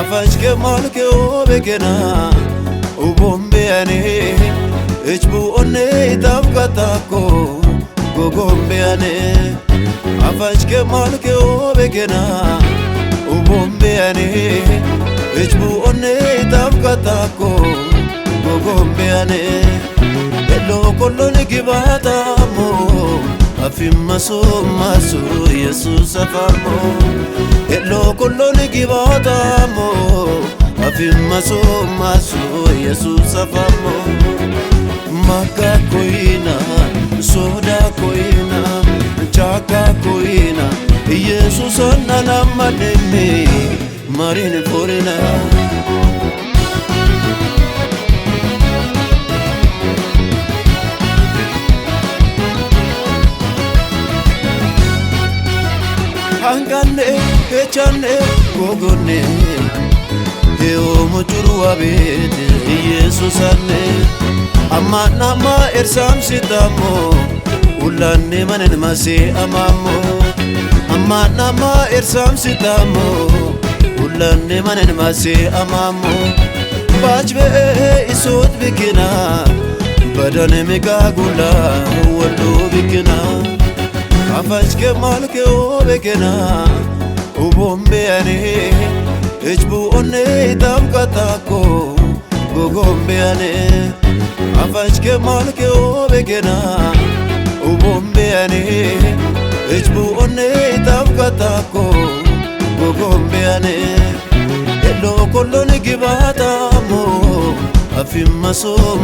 አፋሽ ከማልከ ወበገና ኡቦምቤያኔ እጅቡ ኦኔ ታብቃታኮ ጎጎምቤያኔ አፋሽ ከማልከ ወበገና ኡቦምቤያኔ እጅቡ ኦኔ ታብቃታኮ ጎጎምቤያኔ ኤሎ ኮሎኒ ግባታሞ አፊማሶ ማሱ ኢየሱስ አፋሞ ኤሎ ኮሎኒ ግባታሞ አፊማሶ ማሱ ኢየሱስ አፋሞ ማካ ኮይና ሶዳ ኮይና ቻካ ኮይና ኢየሱስ አናናማኔ ማሪን ፎሪና Angane, echane, gogone Eo mojuru abete, Jesus ane Amma nama ersam sitamo Ulane manen mase amamo Amma nama ersam sitamo Ulane manen mase amamo Bajbe isot bikina Badane mega gula Wallo bikina አፋሽ ከማልከ ወበገና ኡቦምቤያኔ እጅቡ ኦኔ ታብቃታኮ ጎጎምቤያኔ አፋሽ ከማልከ ወበገና ኡቦምቤያኔ እጅቡ ኦኔ ታብቃታኮ ጎጎምቤያኔ ኤሎ ኮሎኒ ግባታሞ አፊማሶ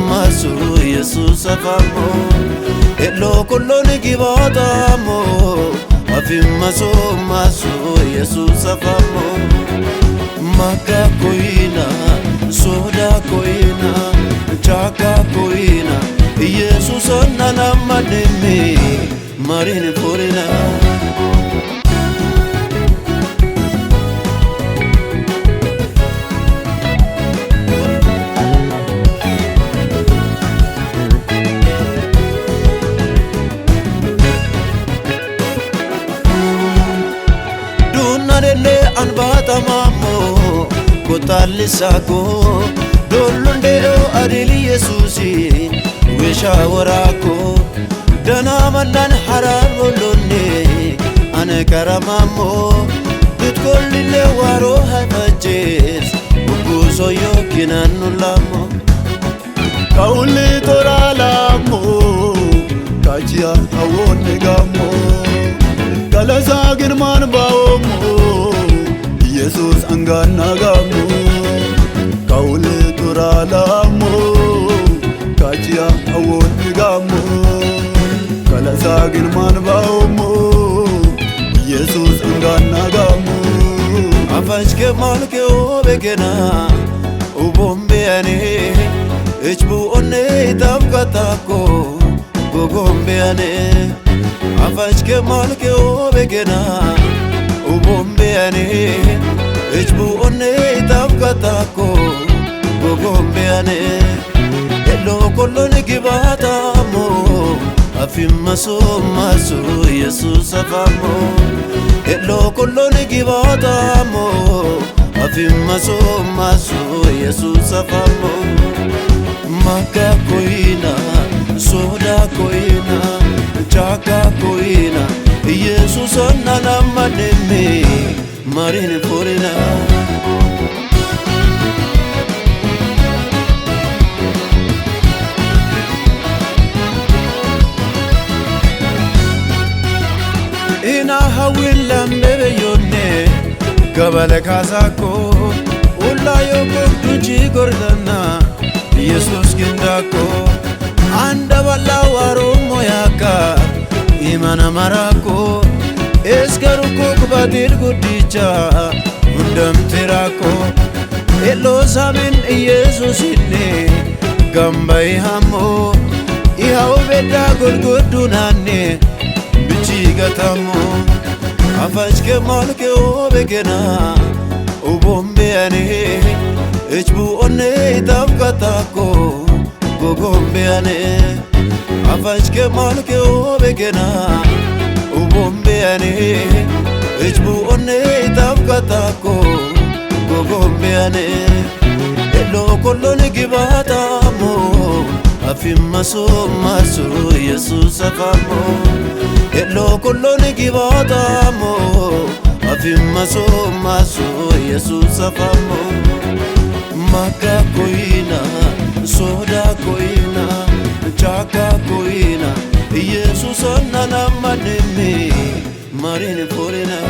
ማሱ ኢየሱስ አፋሞ ኤሎ ኮሎኒ ግባታሞ አፊማሶ ማሱ ኢየሱስ አፋሞ ማካ ኮይና ሶዳ ኮይና ቻካ ኮይና ኢየሱስ አናናማኔ ማሪን ፎሪና anbatamamo kotalisako dolundeo adili yesusi wesha warako dana mandan harar bolonne ane karamamo bitkollile waro hafajes buguso yokinanulamo kauli toralamo kajia awone gamo kalasa girman baomo ኢየሱስ አንጋናጋሙ ካውል ቱራላሙ ካጂያ አወንጋሙ ከለሳ ግርማን ባውሙ ኢየሱስ አንጋናጋሙ አፋሽ ከማልከ ወበገና ኡቦምቤያኔ እጅቡ ኦኔ ታብቃታኮ ጎጎምቤያኔ አፋሽ ከማልከ ወበገና ኡቦምቤያኔ እጅቡ ኦኔ ታብቃታኮ ጎጎምቤያኔ ኤሎ ኮሎኒ ግባታሞ አፊማሶ ማሱ ኢየሱስ አፋሞ ኤሎ ኮሎኒ ግባታሞ አፊማሶ ማሱ ኢየሱስ አፋሞ ማካ ኮይና ሶዳ ኮይና ቻካ ኮይና ኢየሱስ አናናማኔ ማሪን ፎሪና ኢና ሀዊላም በበዮኔ ገበለ ካሳኮ ኡላዮ ጎዱጂ ጎርደና ኢየሱስ ግንዳኮ አንደ ባላዋሮ ሞያካ ኢማና ማራኮ እስከሩኮ ክባቲል ጉዲቻ ሁንደምቴራኮ ኤሎ ሳሜን ኢየሱስኔ ገምባይ ሃሞ ኢሃው ቤዳ ጎልጎዱናኔ ብቺ ገታሞ አፋሽ ከማልከ ወበገና ኡቦምቤያኔ እጅቡ ኦኔ ታብቃታኮ ጎጎምቤያኔ አፋሽ ከማልከ ወበገና ኡቦምቤያኔ እጅቡ ኦኔ ታብቃታኮ ጎጎምቤ beane elo koloni gibata mo afimma so maso Jesus afamo elo koloni gibata mo afimma so maso Jesus afamo maka koina soda koina chaka koina Jesus onna namaneme marine forena